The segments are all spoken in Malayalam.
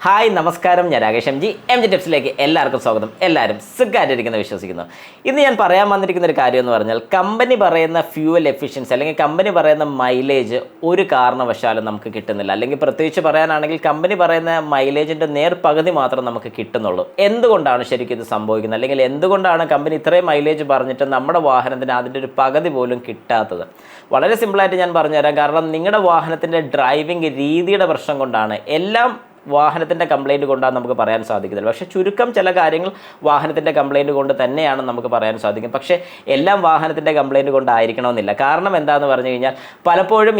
ഹായ് നമസ്കാരം, ഞാൻ രാകേഷ് എം ജി ടിപ്സിലേക്ക് എല്ലാവർക്കും സ്വാഗതം. എല്ലാവരും സുഖമായിട്ടിരിക്കുന്നു വിശ്വസിക്കുന്നു. ഇന്ന് ഞാൻ പറയാൻ വന്നിരിക്കുന്ന ഒരു കാര്യം എന്ന് പറഞ്ഞാൽ, കമ്പനി പറയുന്ന ഫ്യൂവൽ എഫിഷ്യൻസി അല്ലെങ്കിൽ കമ്പനി പറയുന്ന മൈലേജ് ഒരു കാരണവശാലും നമുക്ക് കിട്ടുന്നില്ല. അല്ലെങ്കിൽ പ്രത്യേകിച്ച് പറയാനാണെങ്കിൽ കമ്പനി പറയുന്ന മൈലേജിൻ്റെ നേർപകുതി മാത്രം നമുക്ക് കിട്ടുന്നുള്ളൂ. എന്തുകൊണ്ടാണ് ശരിക്കും ഇത് സംഭവിക്കുന്നത്? അല്ലെങ്കിൽ എന്തുകൊണ്ടാണ് കമ്പനി ഇത്രയും മൈലേജ് പറഞ്ഞിട്ട് നമ്മുടെ വാഹനത്തിന് അതിൻ്റെ ഒരു പകുതി പോലും കിട്ടാത്തത്? വളരെ സിമ്പിളായിട്ട് ഞാൻ പറഞ്ഞുതരാം. കാരണം നിങ്ങളുടെ വാഹനത്തിൻ്റെ ഡ്രൈവിംഗ് രീതിയുടെ പ്രശ്നം കൊണ്ടാണ്. എല്ലാം വാഹനത്തിൻ്റെ കംപ്ലയിൻറ്റ് കൊണ്ടാണ് നമുക്ക് പറയാൻ സാധിക്കുന്നില്ല. പക്ഷേ ചുരുക്കം ചില കാര്യങ്ങൾ വാഹനത്തിൻ്റെ കംപ്ലയിൻറ്റ് കൊണ്ട് തന്നെയാണ് നമുക്ക് പറയാൻ സാധിക്കും. പക്ഷേ എല്ലാം വാഹനത്തിൻ്റെ കംപ്ലയിൻറ്റ് കൊണ്ടായിരിക്കണമെന്നില്ല. കാരണം എന്താണെന്ന് പറഞ്ഞു കഴിഞ്ഞാൽ, പലപ്പോഴും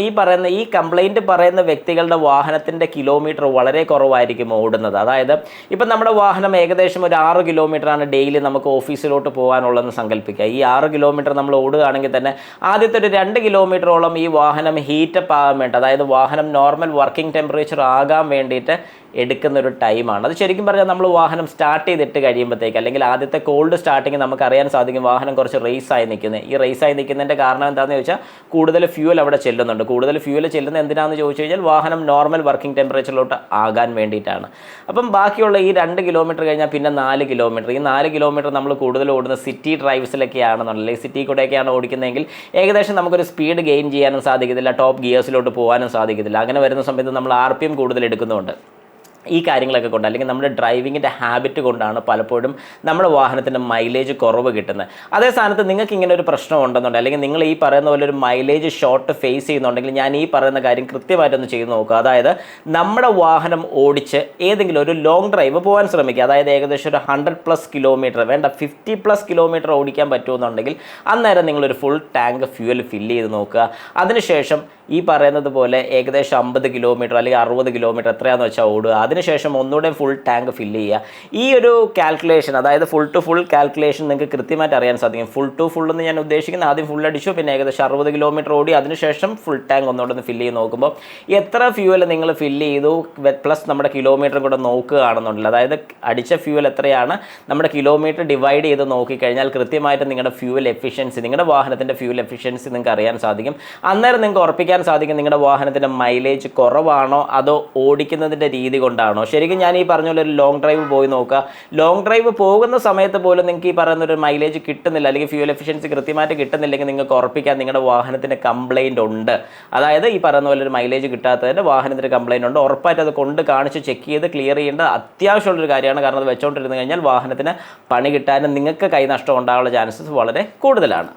ഈ കംപ്ലയിൻറ്റ് പറയുന്ന വ്യക്തികളുടെ വാഹനത്തിൻ്റെ കിലോമീറ്റർ വളരെ കുറവായിരിക്കും ഓടുന്നത്. അതായത് ഇപ്പം നമ്മുടെ വാഹനം ഏകദേശം ഒരു 6 കിലോമീറ്ററാണ് ഡെയിലി നമുക്ക് ഓഫീസിലോട്ട് പോകാനുള്ളതെന്ന് സങ്കല്പിക്കുക. ഈ 6 കിലോമീറ്റർ നമ്മൾ ഓടുകയാണെങ്കിൽ തന്നെ ആദ്യത്തെ ഒരു 2 കിലോമീറ്ററോളം ഈ വാഹനം ഹീറ്റപ്പ് ആകാൻ വേണ്ടി, അതായത് വാഹനം നോർമൽ വർക്കിംഗ് ടെമ്പറേച്ചർ ആകാൻ വേണ്ടിയിട്ട് എടുക്കുന്നൊരു ടൈമാണ്. അത് ശരിക്കും പറഞ്ഞാൽ നമ്മൾ വാഹനം സ്റ്റാർട്ട് ചെയ്തിട്ട് കഴിയുമ്പോഴത്തേക്ക്, അല്ലെങ്കിൽ ആദ്യത്തെ കോൾഡ് സ്റ്റാർട്ടിങ് നമുക്ക് അറിയാൻ സാധിക്കും വാഹനം കുറച്ച് റേസായി നിൽക്കുന്നത്. ഈ റേസായി നിൽക്കുന്നതിൻ്റെ കാരണം എന്താണെന്ന് ചോദിച്ചാൽ, കൂടുതൽ ഫ്യൂവൽ അവിടെ ചെല്ലുന്നുണ്ട്. കൂടുതൽ ഫ്യൂവൽ ചെല്ലുന്നത് എന്തിനാണെന്ന് ചോദിച്ചു കഴിഞ്ഞാൽ, വാഹനം നോർമൽ വർക്കിംഗ് ടെമ്പറേച്ചറിലോട്ട് ആകാൻ വേണ്ടിയിട്ടാണ്. അപ്പം ബാക്കിയുള്ള ഈ 2 കിലോമീറ്റർ കഴിഞ്ഞാൽ പിന്നെ 4 കിലോമീറ്റർ. ഈ 4 കിലോമീറ്റർ നമ്മൾ കൂടുതൽ ഓടുന്ന സിറ്റി ഡ്രൈവ്സിലൊക്കെയാണെന്നുണ്ടെങ്കിൽ, സിറ്റി കൂടെയൊക്കെയാണ് ഓടിക്കുന്നതെങ്കിൽ ഏകദേശം നമുക്കൊരു സ്പീഡ് ഗെയിൻ ചെയ്യാനും സാധിക്കത്തില്ല, ടോപ്പ് ഗിയേഴ്സിലോട്ട് പോകാനും സാധിക്കത്തില്ല. അങ്ങനെ വരുന്ന സമയത്ത് നമ്മൾ RPM കൂടുതൽ എടുക്കുന്നുണ്ട്. ഈ കാര്യങ്ങളൊക്കെ കൊണ്ട്, അല്ലെങ്കിൽ നമ്മുടെ ഡ്രൈവിങ്ങിൻ്റെ ഹാബിറ്റ് കൊണ്ടാണ് പലപ്പോഴും നമ്മുടെ വാഹനത്തിൻ്റെ മൈലേജ് കുറവ് കിട്ടുന്നത്. അതേ സ്ഥാനത്ത് നിങ്ങൾക്ക് ഇങ്ങനെ ഒരു പ്രശ്നം ഉണ്ടെന്നുണ്ടെങ്കിൽ, അല്ലെങ്കിൽ നിങ്ങൾ ഈ പറയുന്ന പോലെ ഒരു മൈലേജ് ഷോർട്ട് ഫേസ് ചെയ്യുന്നുണ്ടെങ്കിൽ, ഞാൻ ഈ പറയുന്ന കാര്യം കൃത്യമായിട്ടൊന്ന് ചെയ്ത് നോക്കുക. അതായത് നമ്മുടെ വാഹനം ഓടിച്ച് ഏതെങ്കിലും ഒരു ലോങ് ഡ്രൈവ് പോകാൻ ശ്രമിക്കുക. അതായത് ഏകദേശം ഒരു 100+ കിലോമീറ്റർ വേണ്ട, 50+ കിലോമീറ്റർ ഓടിക്കാൻ പറ്റുമെന്നുണ്ടെങ്കിൽ അന്നേരം നിങ്ങളൊരു ഫുൾ ടാങ്ക് ഫ്യൂവൽ ഫില്ല് ചെയ്ത് നോക്കുക. അതിനുശേഷം ഈ പറയുന്നത് പോലെ ഏകദേശം 50 കിലോമീറ്റർ അല്ലെങ്കിൽ 60 കിലോമീറ്റർ എത്രയാണെന്ന് വെച്ചാൽ ഓടുക. അതിനുശേഷം ഒന്നുകൂടെ ഫുൾ ടാങ്ക് ഫില്ല് ചെയ്യുക. ഈ ഒരു കാൽക്കുലേഷൻ, അതായത് ഫുൾ ടു ഫുൾ കാൽക്കുലേഷൻ നിങ്ങൾക്ക് കൃത്യമായിട്ട് അറിയാൻ സാധിക്കും. ഫുൾ ടു ഫുൾ എന്ന് ഞാൻ ഉദ്ദേശിക്കുന്നത്, ആദ്യം ഫുൾ അടിച്ചു, പിന്നെ ഏകദേശം 60 കിലോമീറ്റർ ഓടി, അതിനുശേഷം ഫുൾ ടാങ്ക് ഒന്നുകൂടെ ഫില്ല് ചെയ്ത് നോക്കുമ്പോൾ എത്ര ഫ്യൂവൽ നിങ്ങൾ ഫില്ല് ചെയ്തു പ്ലസ് നമ്മുടെ കിലോമീറ്റർ കൂടെ നോക്കുകയാണെന്നുണ്ടെങ്കിൽ, അതായത് അടിച്ച ഫ്യൂവൽ എത്രയാണ് നമ്മുടെ കിലോമീറ്റർ ഡിവൈഡ് ചെയ്ത് നോക്കിക്കഴിഞ്ഞാൽ കൃത്യമായിട്ട് നിങ്ങളുടെ ഫ്യൂവൽ എഫിഷ്യൻസി, നിങ്ങളുടെ വാഹനത്തിൻ്റെ ഫ്യൂവൽ എഫിഷ്യൻസി നിങ്ങൾക്ക് അറിയാൻ സാധിക്കും. അന്നേരം നിങ്ങൾക്ക് ഉറപ്പിക്കാൻ സാധിക്കും നിങ്ങളുടെ വാഹനത്തിൻ്റെ മൈലേജ് കുറവാണോ അതോ ഓടിക്കുന്നതിൻ്റെ രീതി കൊണ്ടാണോ. ശരിക്കും ഞാൻ ഈ പറഞ്ഞ പോലെ ഒരു ലോങ് ഡ്രൈവ് പോയി നോക്കുക. ലോങ് ഡ്രൈവ് പോകുന്ന സമയത്ത് പോലും നിങ്ങൾക്ക് ഈ പറയുന്നൊരു മൈലേജ് കിട്ടുന്നില്ല, അല്ലെങ്കിൽ ഫ്യൂവൽ എഫിഷ്യൻസി കൃത്യമായിട്ട് കിട്ടുന്നില്ലെങ്കിൽ നിങ്ങൾക്ക് ഉറപ്പിക്കാൻ നിങ്ങളുടെ വാഹനത്തിൻ്റെ കംപ്ലയിൻ്റ് ഉണ്ട്. അതായത് ഈ പറയുന്ന പോലെ ഒരു മൈലേജ് കിട്ടാത്തതിൻ്റെ വാഹനത്തിൻ്റെ കംപ്ലയിൻ്റ് ഉണ്ട്. ഉറപ്പായിട്ട് അത് കൊണ്ട് കാണിച്ച് ചെക്ക് ചെയ്ത് ക്ലിയർ ചെയ്യേണ്ട അത്യാവശ്യമുള്ളൊരു കാര്യമാണ്. കാരണം അത് വെച്ചുകൊണ്ടിരുന്നു കഴിഞ്ഞാൽ വാഹനത്തിന് പണി കിട്ടാനും നിങ്ങൾക്ക് കൈനഷ്ടം ഉണ്ടാകാനുള്ള ചാൻസസ് വളരെ കൂടുതലാണ്.